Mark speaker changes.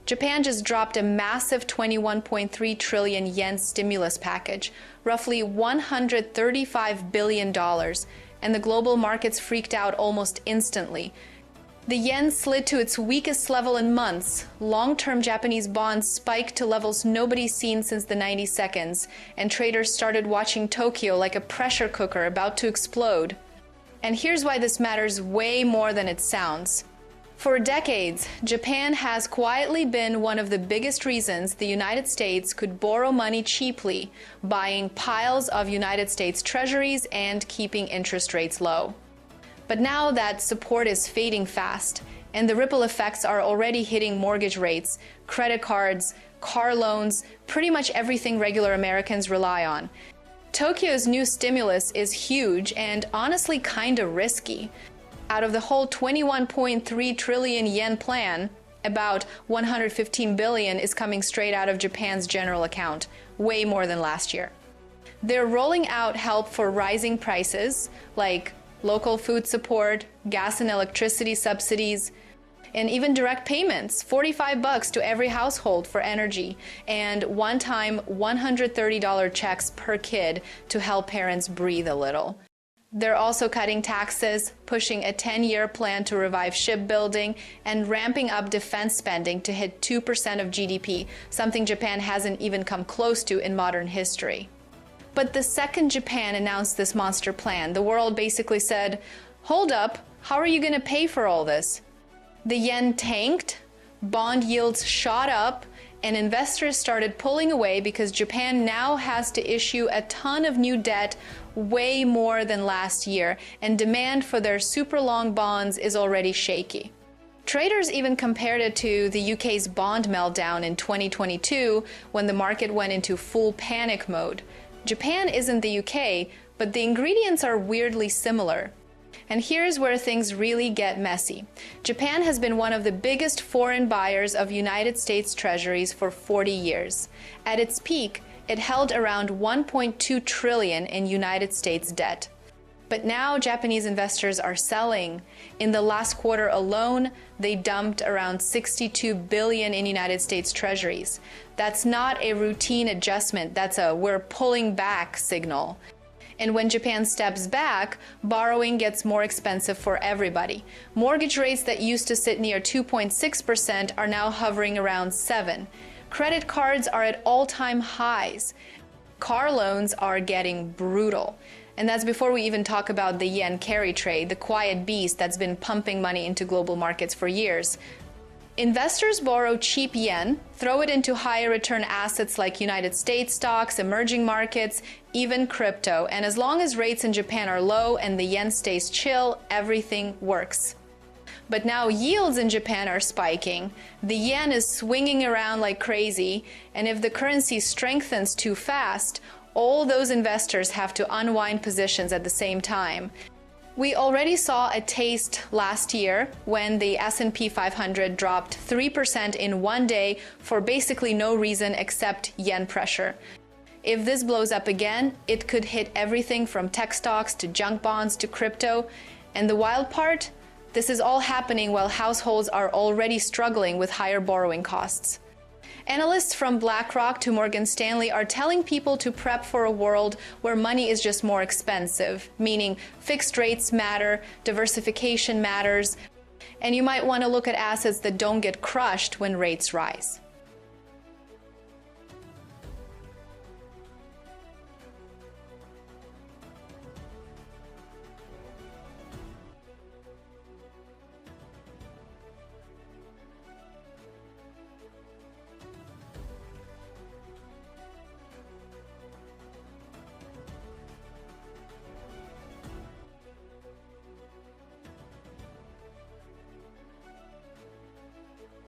Speaker 1: Japan just dropped a massive 21.3 trillion yen stimulus package, roughly $135 billion, and the global markets freaked out almost instantly. The yen slid to its weakest level in months. Long-term Japanese bonds spiked to levels nobody's seen since the 92nds, and traders started watching Tokyo like a pressure cooker about to explode. And here's why this matters way more than it sounds. For decades, Japan has quietly been one of the biggest reasons the United States could borrow money cheaply, buying piles of United States treasuries and keeping interest rates low. But now that support is fading fast, and the ripple effects are already hitting mortgage rates, credit cards, car loans, pretty much everything regular Americans rely on. Tokyo's new stimulus is huge and honestly kinda risky. Out of the whole 21.3 trillion yen plan, about 115 billion is coming straight out of Japan's general account, way more than last year. They're rolling out help for rising prices, like local food support, gas and electricity subsidies, and even direct payments, $45 to every household for energy, and one-time $130 checks per kid to help parents breathe a little. They're also cutting taxes, pushing a 10-year plan to revive shipbuilding, and ramping up defense spending to hit 2% of GDP, something Japan hasn't even come close to in modern history. But the second Japan announced this monster plan, the world basically said, "Hold up, how are you going to pay for all this?" The yen tanked, bond yields shot up, and investors started pulling away because Japan now has to issue a ton of new debt, way more than last year, and demand for their super long bonds is already shaky. Traders even compared it to the UK's bond meltdown in 2022 when the market went into full panic mode. Japan isn't the UK, but the ingredients are weirdly similar. And here's where things really get messy. Japan has been one of the biggest foreign buyers of United States treasuries for 40 years. At its peak, it held around 1.2 trillion in United States debt. But now Japanese investors are selling. In the last quarter alone, they dumped around 62 billion in United States treasuries. That's not a routine adjustment, that's a "we're pulling back" signal. And when Japan steps back, borrowing gets more expensive for everybody. Mortgage rates that used to sit near 2.6% are now hovering around 7%. Credit cards are at all-time highs. Car loans are getting brutal. And that's before we even talk about the yen carry trade, the quiet beast that's been pumping money into global markets for years. Investors borrow cheap yen, throw it into higher return assets like United States stocks, emerging markets, even crypto, and as long as rates in Japan are low and the yen stays chill, everything works. But now yields in Japan are spiking, the yen is swinging around like crazy, and if the currency strengthens too fast, all those investors have to unwind positions at the same time. We already saw a taste last year when the S&P 500 dropped 3% in one day for basically no reason except yen pressure. If this blows up again, it could hit everything from tech stocks to junk bonds to crypto. And the wild part? This is all happening while households are already struggling with higher borrowing costs. Analysts from BlackRock to Morgan Stanley are telling people to prep for a world where money is just more expensive, meaning fixed rates matter, diversification matters, and you might want to look at assets that don't get crushed when rates rise.